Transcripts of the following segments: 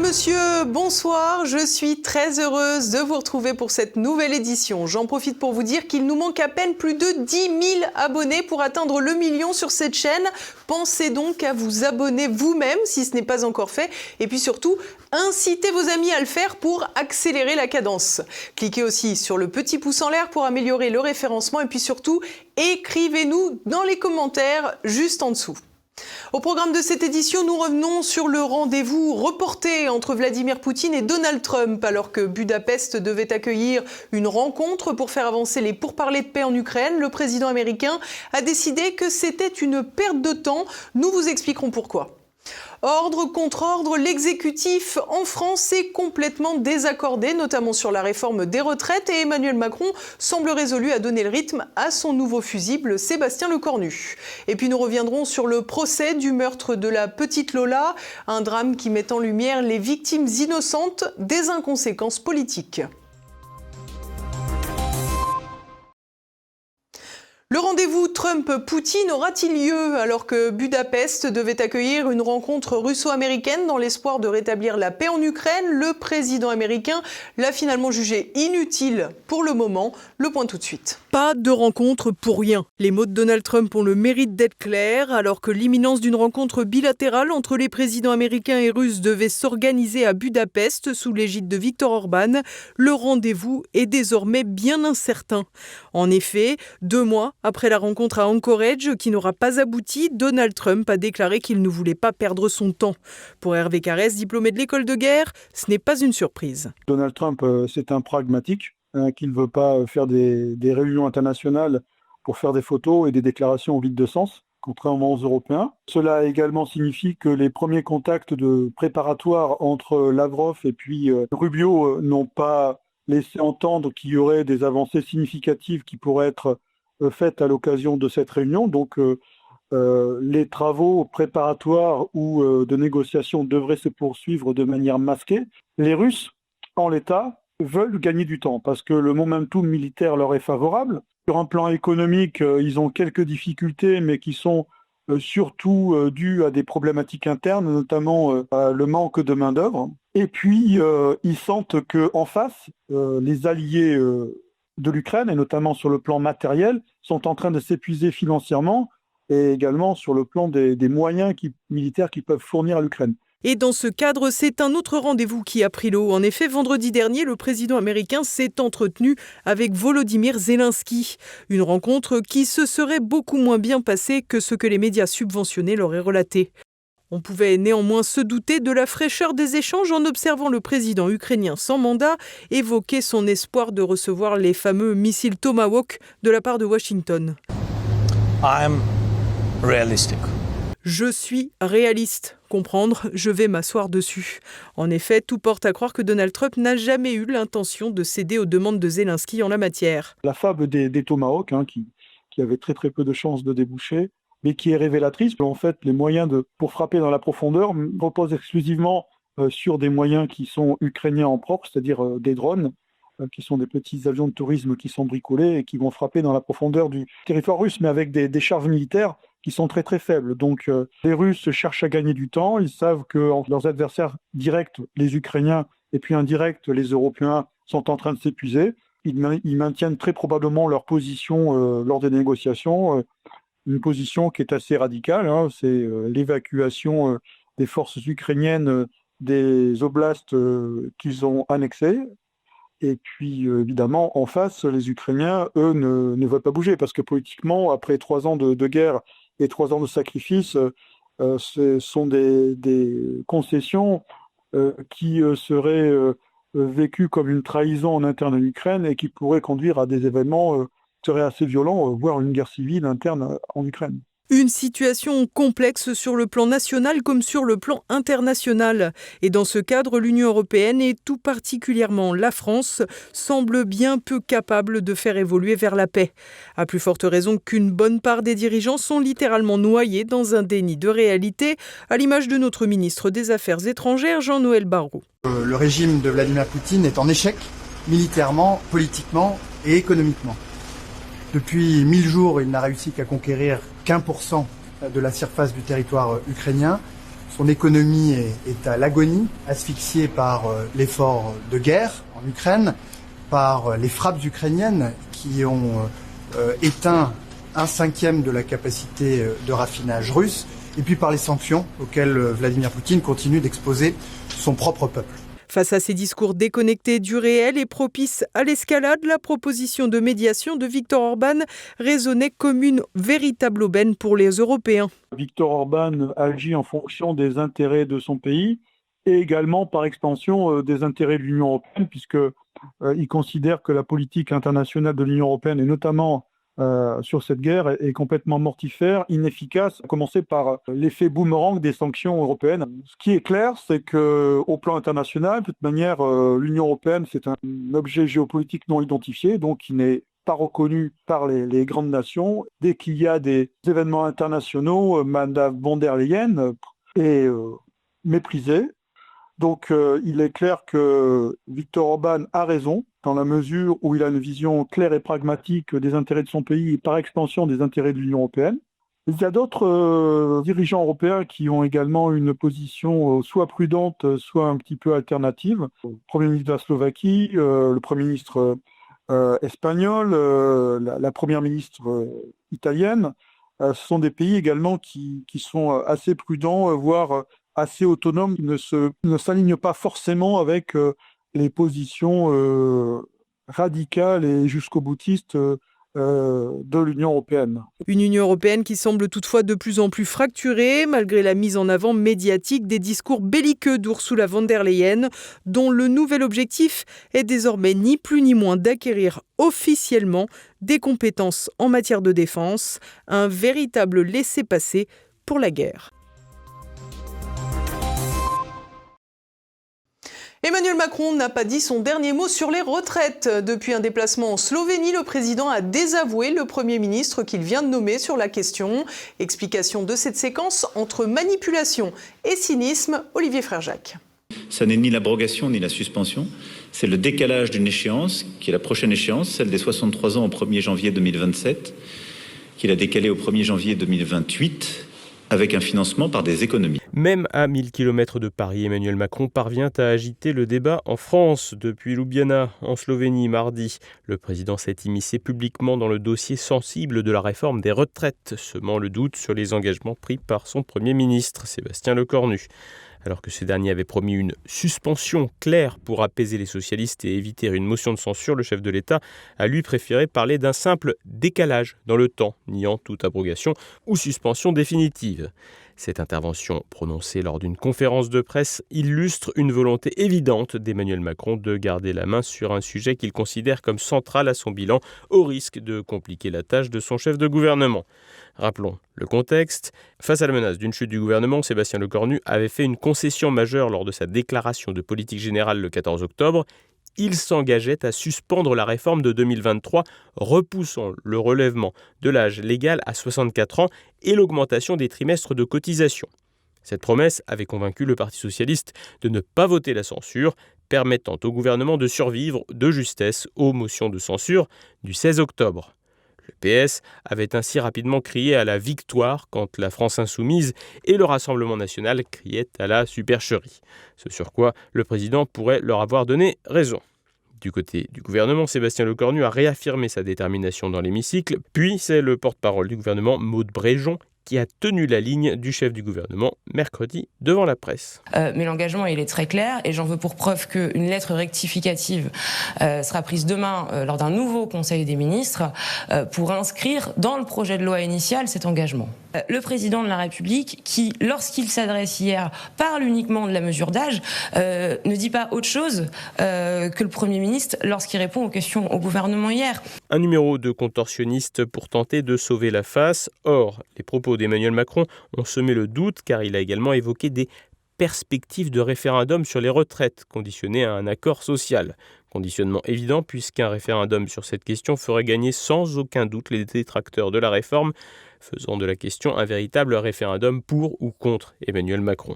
monsieur, bonsoir. Je suis très heureuse de vous retrouver pour cette nouvelle édition. J'en profite pour vous dire qu'il nous manque à peine plus de 10 000 abonnés pour atteindre le million sur cette chaîne. Pensez donc à vous abonner vous-même si ce n'est pas encore fait. Et puis surtout, incitez vos amis à le faire pour accélérer la cadence. Cliquez aussi sur le petit pouce en l'air pour améliorer le référencement. Et puis surtout, écrivez-nous dans les commentaires juste en dessous. Au programme de cette édition, nous revenons sur le rendez-vous reporté entre Vladimir Poutine et Donald Trump, alors que Budapest devait accueillir une rencontre pour faire avancer les pourparlers de paix en Ukraine. Le président américain a décidé que c'était une perte de temps. Nous vous expliquerons pourquoi. Ordre contre ordre, l'exécutif en France est complètement désaccordé, notamment sur la réforme des retraites, et Emmanuel Macron semble résolu à donner le rythme à son nouveau fusible, Sébastien Lecornu. Et puis nous reviendrons sur le procès du meurtre de la petite Lola, un drame qui met en lumière les victimes innocentes des inconséquences politiques. Le rendez-vous Trump-Poutine aura-t-il lieu alors que Budapest devait accueillir une rencontre russo-américaine dans l'espoir de rétablir la paix en Ukraine? Le président américain l'a finalement jugé inutile pour le moment. Le point tout de suite. Pas de rencontre pour rien. Les mots de Donald Trump ont le mérite d'être clairs alors que l'imminence d'une rencontre bilatérale entre les présidents américains et russes devait s'organiser à Budapest sous l'égide de Viktor Orban. Le rendez-vous est désormais bien incertain. En effet, 2 mois après la rencontre à Anchorage qui n'aura pas abouti, Donald Trump a déclaré qu'il ne voulait pas perdre son temps. Pour Hervé Carrès, diplômé de l'école de guerre, ce n'est pas une surprise. Donald Trump, c'est un pragmatique qui ne veut pas faire des réunions internationales pour faire des photos et des déclarations vides de sens, contrairement aux Européens. Cela également signifie que les premiers contacts préparatoires entre Lavrov et puis Rubio n'ont pas laissé entendre qu'il y aurait des avancées significatives qui pourraient être faites à l'occasion de cette réunion. Donc les travaux préparatoires ou de négociation devraient se poursuivre de manière masquée. Les Russes, en l'état, veulent gagner du temps parce que le momentum militaire leur est favorable. Sur un plan économique, ils ont quelques difficultés, mais qui sont surtout dues à des problématiques internes, notamment le manque de main-d'œuvre. Et puis, ils sentent qu'en face, les alliés de l'Ukraine, et notamment sur le plan matériel, sont en train de s'épuiser financièrement et également sur le plan des moyens militaires qu'ils peuvent fournir à l'Ukraine. Et dans ce cadre, c'est un autre rendez-vous qui a pris l'eau. En effet, vendredi dernier, le président américain s'est entretenu avec Volodymyr Zelensky. Une rencontre qui se serait beaucoup moins bien passée que ce que les médias subventionnés l'auraient relaté. On pouvait néanmoins se douter de la fraîcheur des échanges en observant le président ukrainien sans mandat évoquer son espoir de recevoir les fameux missiles Tomahawk de la part de Washington. I'm realistic. Je suis réaliste. Comprendre, je vais m'asseoir dessus. En effet, tout porte à croire que Donald Trump n'a jamais eu l'intention de céder aux demandes de Zelensky en la matière. La fable des Tomahawk, qui avait très très peu de chances de déboucher, mais qui est révélatrice. En fait, les moyens pour frapper dans la profondeur reposent exclusivement sur des moyens qui sont ukrainiens en propre, c'est-à-dire des drones, qui sont des petits avions de tourisme qui sont bricolés et qui vont frapper dans la profondeur du territoire russe, mais avec des charges militaires qui sont très très faibles. Donc les Russes cherchent à gagner du temps, ils savent que leurs adversaires directs, les Ukrainiens, et puis indirects, les Européens, sont en train de s'épuiser. Ils maintiennent très probablement leur position lors des négociations, une position qui est assez radicale, c'est l'évacuation des forces ukrainiennes des oblasts qu'ils ont annexés. Et puis, évidemment, en face, les Ukrainiens, eux, ne veulent pas bouger, parce que politiquement, après 3 ans de guerre et 3 ans de sacrifice, ce sont des concessions qui seraient vécues comme une trahison en interne en Ukraine et qui pourraient conduire à des événements qui seraient assez violents, voire une guerre civile interne en Ukraine. Une situation complexe sur le plan national comme sur le plan international. Et dans ce cadre, l'Union européenne et tout particulièrement la France semble bien peu capable de faire évoluer vers la paix. À plus forte raison qu'une bonne part des dirigeants sont littéralement noyés dans un déni de réalité, à l'image de notre ministre des Affaires étrangères, Jean-Noël Barrot. Le régime de Vladimir Poutine est en échec militairement, politiquement et économiquement. Depuis 1000 jours, il n'a réussi qu'à conquérir qu'1% de la surface du territoire ukrainien. Son économie est à l'agonie, asphyxiée par l'effort de guerre en Ukraine, par les frappes ukrainiennes qui ont éteint 1/5 de la capacité de raffinage russe, et puis par les sanctions auxquelles Vladimir Poutine continue d'exposer son propre peuple. Face à ces discours déconnectés du réel et propices à l'escalade, la proposition de médiation de Viktor Orban résonnait comme une véritable aubaine pour les Européens. Viktor Orban agit en fonction des intérêts de son pays et également par extension des intérêts de l'Union européenne, puisqu'il considère que la politique internationale de l'Union européenne, et notamment sur cette guerre, est complètement mortifère, inefficace, à commencer par l'effet boomerang des sanctions européennes. Ce qui est clair, c'est qu'au plan international, de toute manière, l'Union européenne, c'est un objet géopolitique non identifié, donc qui n'est pas reconnu par les grandes nations. Dès qu'il y a des événements internationaux, Madame von der Leyen est méprisée. Donc il est clair que Viktor Orban a raison, dans la mesure où il a une vision claire et pragmatique des intérêts de son pays et par extension des intérêts de l'Union européenne. Il y a d'autres dirigeants européens qui ont également une position soit prudente, soit un petit peu alternative. Le Premier ministre de la Slovaquie, le Premier ministre espagnol, la Première ministre italienne, ce sont des pays également qui sont assez prudents, voire assez autonomes, qui ne s'alignent pas forcément avec les positions radicales et jusqu'au-boutistes de l'Union européenne. Une Union européenne qui semble toutefois de plus en plus fracturée, malgré la mise en avant médiatique des discours belliqueux d'Ursula von der Leyen, dont le nouvel objectif est désormais ni plus ni moins d'acquérir officiellement des compétences en matière de défense, un véritable laissez-passer pour la guerre. Emmanuel Macron n'a pas dit son dernier mot sur les retraites. Depuis un déplacement en Slovénie, le président a désavoué le Premier ministre qu'il vient de nommer sur la question. Explication de cette séquence entre manipulation et cynisme, Olivier Frère-Jacques. Ça n'est ni l'abrogation ni la suspension, c'est le décalage d'une échéance, qui est la prochaine échéance, celle des 63 ans au 1er janvier 2027, qu'il a décalée au 1er janvier 2028, avec un financement par des économies. Même à 1000 km de Paris, Emmanuel Macron parvient à agiter le débat en France. Depuis Ljubljana, en Slovénie, mardi, le président s'est immiscé publiquement dans le dossier sensible de la réforme des retraites, semant le doute sur les engagements pris par son Premier ministre, Sébastien Lecornu. Alors que ce dernier avait promis une suspension claire pour apaiser les socialistes et éviter une motion de censure, le chef de l'État a lui préféré parler d'un simple décalage dans le temps, niant toute abrogation ou suspension définitive. Cette intervention, prononcée lors d'une conférence de presse, illustre une volonté évidente d'Emmanuel Macron de garder la main sur un sujet qu'il considère comme central à son bilan, au risque de compliquer la tâche de son chef de gouvernement. Rappelons le contexte. Face à la menace d'une chute du gouvernement, Sébastien Lecornu avait fait une concession majeure lors de sa déclaration de politique générale le 14 octobre. Il s'engageait à suspendre la réforme de 2023, repoussant le relèvement de l'âge légal à 64 ans et l'augmentation des trimestres de cotisation. Cette promesse avait convaincu le Parti socialiste de ne pas voter la censure, permettant au gouvernement de survivre de justesse aux motions de censure du 16 octobre. Le PS avait ainsi rapidement crié à la victoire quand la France insoumise et le Rassemblement national criaient à la supercherie. Ce sur quoi le président pourrait leur avoir donné raison. Du côté du gouvernement, Sébastien Lecornu a réaffirmé sa détermination dans l'hémicycle, puis c'est le porte-parole du gouvernement, Maud Bréjon, qui a tenu la ligne du chef du gouvernement mercredi devant la presse. Mais l'engagement, il est très clair et j'en veux pour preuve qu'une lettre rectificative sera prise demain lors d'un nouveau Conseil des ministres pour inscrire dans le projet de loi initial cet engagement. Le président de la République, qui, lorsqu'il s'adresse hier, parle uniquement de la mesure d'âge, ne dit pas autre chose que le Premier ministre lorsqu'il répond aux questions au gouvernement hier. Un numéro de contorsionniste pour tenter de sauver la face. Or, les propos d'Emmanuel Macron ont semé le doute car il a également évoqué des perspectives de référendum sur les retraites, conditionnées à un accord social. Conditionnement évident puisqu'un référendum sur cette question ferait gagner sans aucun doute les détracteurs de la réforme, faisant de la question un véritable référendum pour ou contre Emmanuel Macron.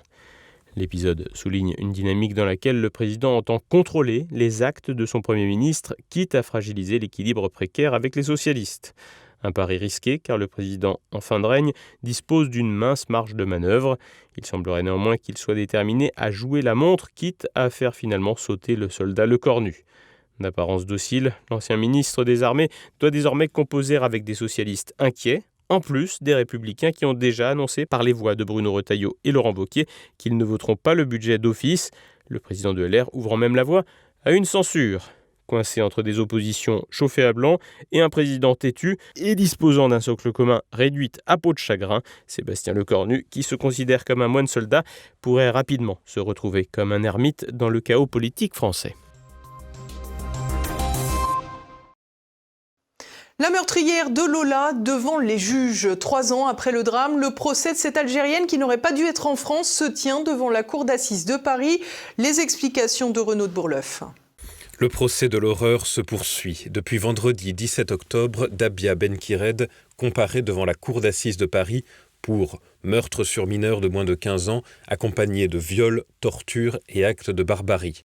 L'épisode souligne une dynamique dans laquelle le président entend contrôler les actes de son Premier ministre, quitte à fragiliser l'équilibre précaire avec les socialistes. Un pari risqué car le président en fin de règne dispose d'une mince marge de manœuvre. Il semblerait néanmoins qu'il soit déterminé à jouer la montre, quitte à faire finalement sauter le soldat Lecornu. D'apparence docile, l'ancien ministre des Armées doit désormais composer avec des socialistes inquiets, en plus des Républicains qui ont déjà annoncé par les voix de Bruno Retailleau et Laurent Wauquiez qu'ils ne voteront pas le budget d'office, le président de LR ouvrant même la voie à une censure. Coincé entre des oppositions chauffées à blanc et un président têtu et disposant d'un socle commun réduit à peau de chagrin, Sébastien Lecornu, qui se considère comme un moine soldat, pourrait rapidement se retrouver comme un ermite dans le chaos politique français. La meurtrière de Lola devant les juges. 3 ans après le drame, le procès de cette Algérienne qui n'aurait pas dû être en France se tient devant la cour d'assises de Paris. Les explications de Renaud de Bourleuf. Le procès de l'horreur se poursuit. Depuis vendredi 17 octobre, Dabia Benkired comparaît devant la cour d'assises de Paris pour meurtre sur mineur de moins de 15 ans, accompagné de viols, tortures et actes de barbarie.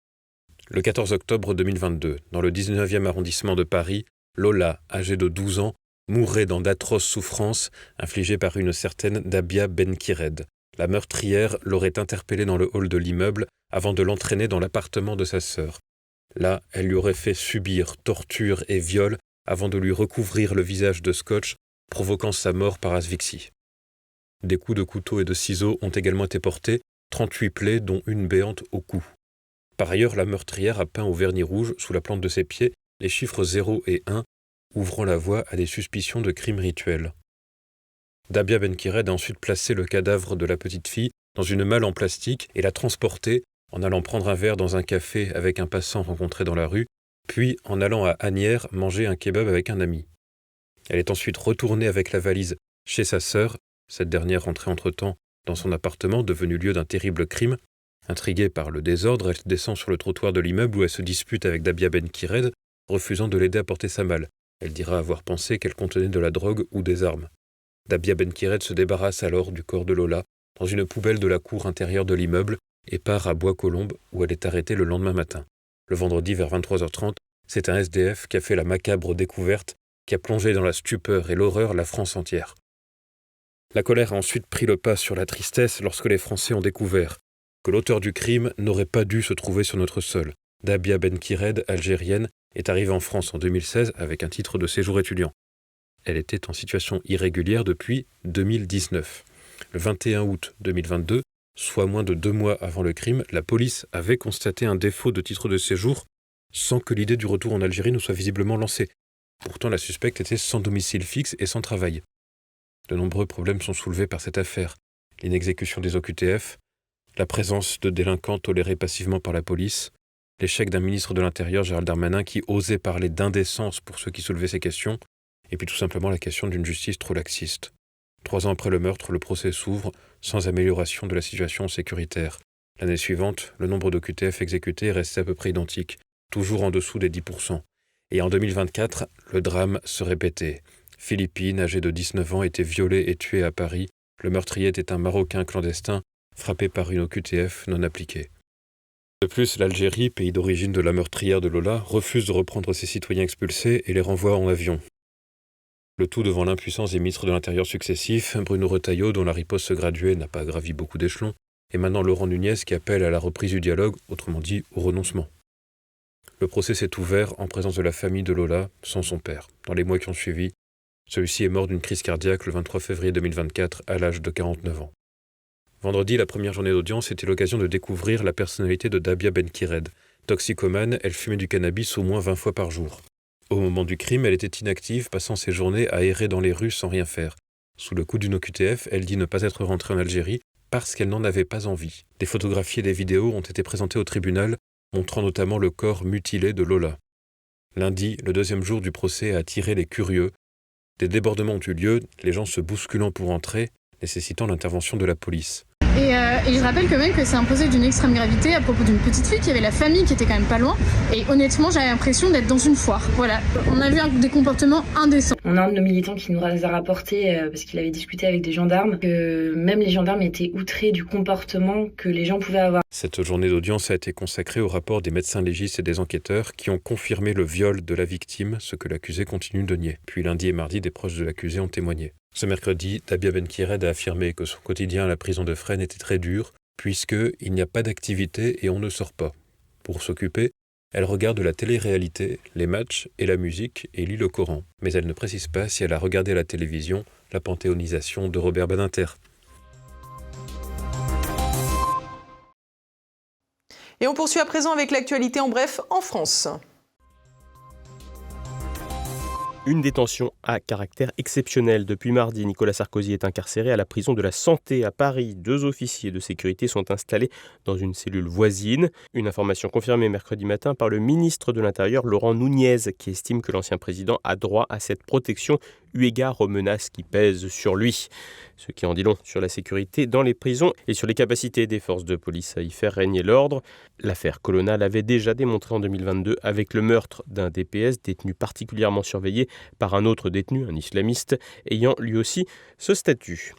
Le 14 octobre 2022, dans le 19e arrondissement de Paris, Lola, âgée de 12 ans, mourrait dans d'atroces souffrances infligées par une certaine Dabia Benkired. La meurtrière l'aurait interpellée dans le hall de l'immeuble avant de l'entraîner dans l'appartement de sa sœur. Là, elle lui aurait fait subir tortures et viols avant de lui recouvrir le visage de scotch, provoquant sa mort par asphyxie. Des coups de couteau et de ciseaux ont également été portés, 38 plaies dont une béante au cou. Par ailleurs, la meurtrière a peint au vernis rouge, sous la plante de ses pieds, les chiffres 0 et 1, ouvrant la voie à des suspicions de crimes rituels. Dabia Benkired a ensuite placé le cadavre de la petite fille dans une malle en plastique et l'a transporté en allant prendre un verre dans un café avec un passant rencontré dans la rue, puis en allant à Asnières manger un kebab avec un ami. Elle est ensuite retournée avec la valise chez sa sœur, cette dernière rentrée entre-temps dans son appartement devenu lieu d'un terrible crime. Intriguée par le désordre, elle descend sur le trottoir de l'immeuble où elle se dispute avec Dabia Benkired, refusant de l'aider à porter sa malle. Elle dira avoir pensé qu'elle contenait de la drogue ou des armes. Dabia Benkired se débarrasse alors du corps de Lola dans une poubelle de la cour intérieure de l'immeuble et part à Bois-Colombes où elle est arrêtée le lendemain matin. Le vendredi vers 23h30, c'est un SDF qui a fait la macabre découverte qui a plongé dans la stupeur et l'horreur la France entière. La colère a ensuite pris le pas sur la tristesse lorsque les Français ont découvert que l'auteur du crime n'aurait pas dû se trouver sur notre sol. Dabia Benkired, algérienne, est arrivée en France en 2016 avec un titre de séjour étudiant. Elle était en situation irrégulière depuis 2019. Le 21 août 2022, soit moins de 2 mois avant le crime, la police avait constaté un défaut de titre de séjour sans que l'idée du retour en Algérie ne soit visiblement lancée. Pourtant, la suspecte était sans domicile fixe et sans travail. De nombreux problèmes sont soulevés par cette affaire. L'inexécution des OQTF, la présence de délinquants tolérés passivement par la police, l'échec d'un ministre de l'Intérieur, Gérald Darmanin, qui osait parler d'indécence pour ceux qui soulevaient ces questions, et puis tout simplement la question d'une justice trop laxiste. 3 ans après le meurtre, le procès s'ouvre sans amélioration de la situation sécuritaire. L'année suivante, le nombre d'OQTF exécutés restait à peu près identique, toujours en dessous des 10%. Et en 2024, le drame se répétait. Philippine, âgée de 19 ans, était violée et tuée à Paris. Le meurtrier était un Marocain clandestin, frappé par une OQTF non appliquée. De plus, l'Algérie, pays d'origine de la meurtrière de Lola, refuse de reprendre ses citoyens expulsés et les renvoie en avion. Le tout devant l'impuissance des ministres de l'Intérieur successifs, Bruno Retailleau, dont la riposte graduée n'a pas gravi beaucoup d'échelons, et maintenant Laurent Nunez qui appelle à la reprise du dialogue, autrement dit au renoncement. Le procès s'est ouvert en présence de la famille de Lola, sans son père. Dans les mois qui ont suivi, celui-ci est mort d'une crise cardiaque le 23 février 2024 à l'âge de 49 ans. Vendredi, la première journée d'audience était l'occasion de découvrir la personnalité de Dabia Benkired. Toxicomane, elle fumait du cannabis au moins 20 fois par jour. Au moment du crime, elle était inactive, passant ses journées à errer dans les rues sans rien faire. Sous le coup d'une OQTF, elle dit ne pas être rentrée en Algérie parce qu'elle n'en avait pas envie. Des photographies et des vidéos ont été présentées au tribunal, montrant notamment le corps mutilé de Lola. Lundi, le 2e jour du procès a attiré les curieux. Des débordements ont eu lieu, les gens se bousculant pour entrer, nécessitant l'intervention de la police. Et je rappelle quand même que c'est un procès d'une extrême gravité à propos d'une petite fille qui avait la famille qui était quand même pas loin. Et honnêtement, j'avais l'impression d'être dans une foire. Voilà. On a vu des comportements indécents. On a un de nos militants qui nous a rapporté, parce qu'il avait discuté avec des gendarmes, que même les gendarmes étaient outrés du comportement que les gens pouvaient avoir. Cette journée d'audience a été consacrée au rapport des médecins légistes et des enquêteurs qui ont confirmé le viol de la victime, ce que l'accusé continue de nier. Puis lundi et mardi, des proches de l'accusé ont témoigné. Ce mercredi, Dabia Benkired a affirmé que son quotidien à la prison de Fresnes était très dur, puisqu'il n'y a pas d'activité et on ne sort pas. Pour s'occuper, elle regarde la télé-réalité, les matchs et la musique et lit le Coran. Mais elle ne précise pas si elle a regardé à la télévision la panthéonisation de Robert Badinter. Et on poursuit à présent avec l'actualité en bref en France. Une détention à caractère exceptionnel. Depuis mardi, Nicolas Sarkozy est incarcéré à la prison de la Santé à Paris. 2 officiers de sécurité sont installés dans une cellule voisine. Une information confirmée mercredi matin par le ministre de l'Intérieur, Laurent Nunez, qui estime que l'ancien président a droit à cette protection eu égard aux menaces qui pèsent sur lui. Ce qui en dit long sur la sécurité dans les prisons et sur les capacités des forces de police à y faire régner l'ordre. L'affaire Colonna l'avait déjà démontré en 2022 avec le meurtre d'un DPS détenu particulièrement surveillé par un autre détenu, un islamiste, ayant lui aussi ce statut.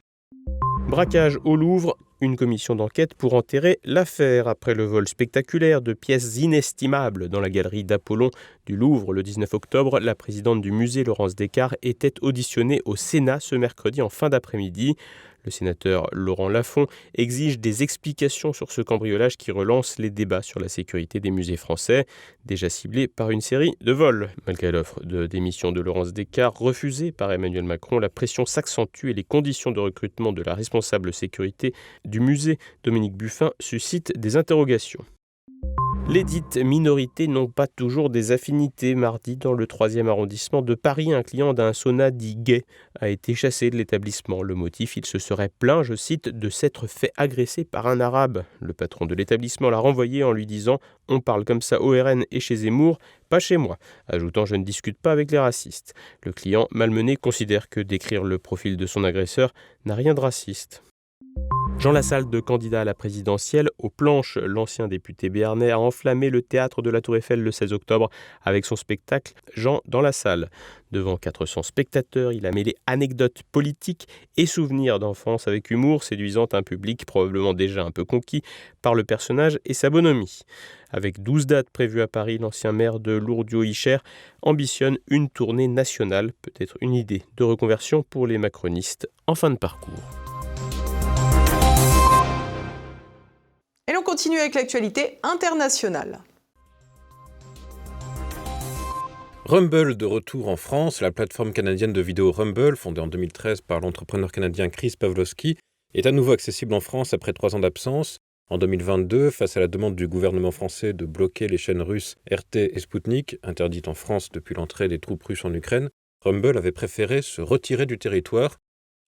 Braquage au Louvre, une commission d'enquête pour enterrer l'affaire après le vol spectaculaire de pièces inestimables dans la galerie d'Apollon du Louvre le 19 octobre. La présidente du musée, Laurence Descartes, était auditionnée au Sénat ce mercredi en fin d'après-midi. Le sénateur Laurent Lafont exige des explications sur ce cambriolage qui relance les débats sur la sécurité des musées français, déjà ciblés par une série de vols. Malgré l'offre de démission de Laurence Descartes, refusée par Emmanuel Macron, la pression s'accentue et les conditions de recrutement de la responsable sécurité du musée, Dominique Buffin, suscitent des interrogations. Les dites minorités n'ont pas toujours des affinités. Mardi, dans le 3e arrondissement de Paris, un client d'un sauna dit gay a été chassé de l'établissement. Le motif, il se serait plaint, je cite, de s'être fait agresser par un arabe. Le patron de l'établissement l'a renvoyé en lui disant « On parle comme ça au RN et chez Zemmour, pas chez moi », ajoutant « Je ne discute pas avec les racistes ». Le client, malmené, considère que décrire le profil de son agresseur n'a rien de raciste. Jean Lassalle, de candidat à la présidentielle, aux planches, l'ancien député béarnais a enflammé le théâtre de la Tour Eiffel le 16 octobre avec son spectacle « Jean dans la salle ». Devant 400 spectateurs, il a mêlé anecdotes politiques et souvenirs d'enfance avec humour, séduisant un public probablement déjà un peu conquis par le personnage et sa bonhomie. Avec 12 dates prévues à Paris, l'ancien maire de Lourdes-Hicher ambitionne une tournée nationale, peut-être une idée de reconversion pour les macronistes en fin de parcours. Et l'on continue avec l'actualité internationale. Rumble de retour en France. La plateforme canadienne de vidéo Rumble, fondée en 2013 par l'entrepreneur canadien Chris Pavlovski, est à nouveau accessible en France après 3 ans d'absence. En 2022, face à la demande du gouvernement français de bloquer les chaînes russes RT et Sputnik, interdites en France depuis l'entrée des troupes russes en Ukraine, Rumble avait préféré se retirer du territoire.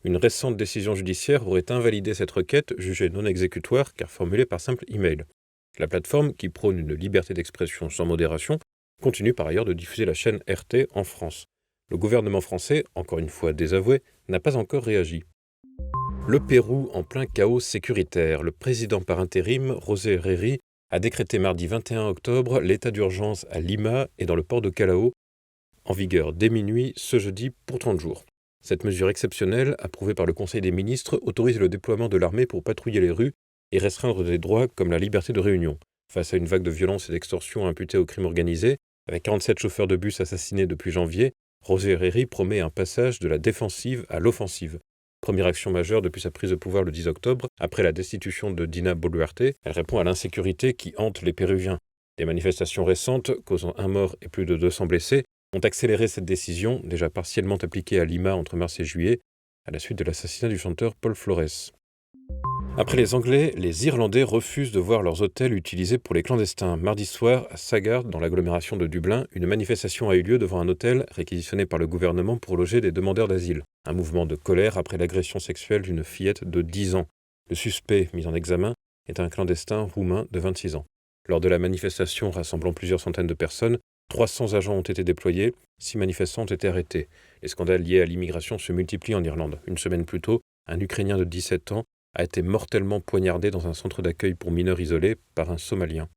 Une récente décision judiciaire aurait invalidé cette requête, jugée non exécutoire car formulée par simple email. La plateforme, qui prône une liberté d'expression sans modération, continue par ailleurs de diffuser la chaîne RT en France. Le gouvernement français, encore une fois désavoué, n'a pas encore réagi. Le Pérou en plein chaos sécuritaire. Le président par intérim, José Herreri, a décrété mardi 21 octobre l'état d'urgence à Lima et dans le port de Callao, en vigueur dès minuit ce jeudi pour 30 jours. Cette mesure exceptionnelle, approuvée par le Conseil des ministres, autorise le déploiement de l'armée pour patrouiller les rues et restreindre des droits comme la liberté de réunion. Face à une vague de violence et d'extorsion imputée au crime organisé, avec 47 chauffeurs de bus assassinés depuis janvier, José Herreri promet un passage de la défensive à l'offensive. Première action majeure depuis sa prise de pouvoir le 10 octobre, après la destitution de Dina Boluarte, elle répond à l'insécurité qui hante les Péruviens. Des manifestations récentes, causant 1 mort et plus de 200 blessés, ont accéléré cette décision, déjà partiellement appliquée à Lima entre mars et juillet, à la suite de l'assassinat du chanteur Paul Flores. Après les Anglais, les Irlandais refusent de voir leurs hôtels utilisés pour les clandestins. Mardi soir, à Sagard, dans l'agglomération de Dublin, une manifestation a eu lieu devant un hôtel réquisitionné par le gouvernement pour loger des demandeurs d'asile. Un mouvement de colère après l'agression sexuelle d'une fillette de 10 ans. Le suspect, mis en examen, est un clandestin roumain de 26 ans. Lors de la manifestation rassemblant plusieurs centaines de personnes, 300 agents ont été déployés, 6 manifestants ont été arrêtés. Les scandales liés à l'immigration se multiplient en Irlande. Une semaine plus tôt, un Ukrainien de 17 ans a été mortellement poignardé dans un centre d'accueil pour mineurs isolés par un Somalien.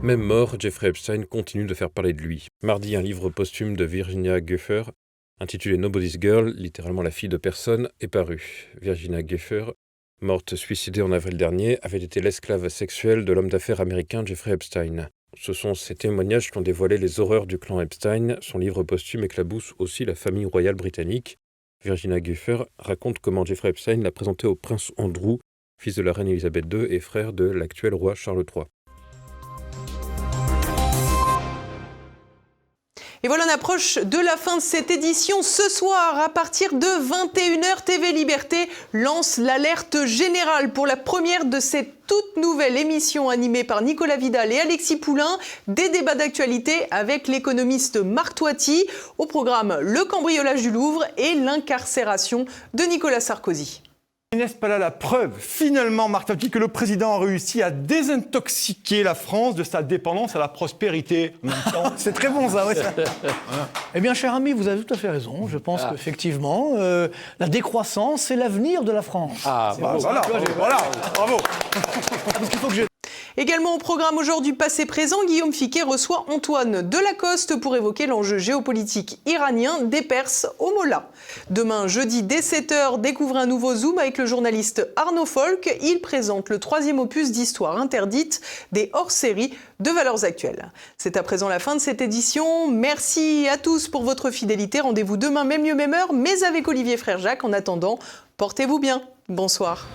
Même mort, Jeffrey Epstein continue de faire parler de lui. Mardi, un livre posthume de Virginia Giuffre, intitulé Nobody's Girl, littéralement la fille de personne, est paru. Virginia Giuffre, morte suicidée en avril dernier, avait été l'esclave sexuelle de l'homme d'affaires américain Jeffrey Epstein. Ce sont ces témoignages qui ont dévoilé les horreurs du clan Epstein. Son livre posthume éclabousse aussi la famille royale britannique. Virginia Giuffre raconte comment Jeffrey Epstein l'a présenté au prince Andrew, fils de la reine Elisabeth II et frère de l'actuel roi Charles III. Et voilà, on approche de la fin de cette édition. Ce soir, à partir de 21h, TV Liberté lance l'alerte générale pour la première de cette toute nouvelle émission animée par Nicolas Vidal et Alexis Poulain. Des débats d'actualité avec l'économiste Marc Toiti. Au programme, le cambriolage du Louvre et l'incarcération de Nicolas Sarkozy. N'est-ce pas là la preuve, finalement, Marc Toiti, que le président a réussi à désintoxiquer la France de sa dépendance à la prospérité? C'est très bon ça, ouais. Eh bien, cher ami, vous avez tout à fait raison. Je pense qu'effectivement, la décroissance, c'est l'avenir de la France. Voilà, bravo. Parce qu'il faut que Également au programme aujourd'hui passé-présent, Guillaume Fiquet reçoit Antoine Delacoste pour évoquer l'enjeu géopolitique iranien des Perses au Mollah. Demain, jeudi, dès 7h, découvrez un nouveau Zoom avec le journaliste Arnaud Folk. Il présente le 3e opus d'Histoire interdite des hors-séries de Valeurs actuelles. C'est à présent la fin de cette édition. Merci à tous pour votre fidélité. Rendez-vous demain, même lieu, même heure, mais avec Olivier Frère Jacques. En attendant, portez-vous bien. Bonsoir.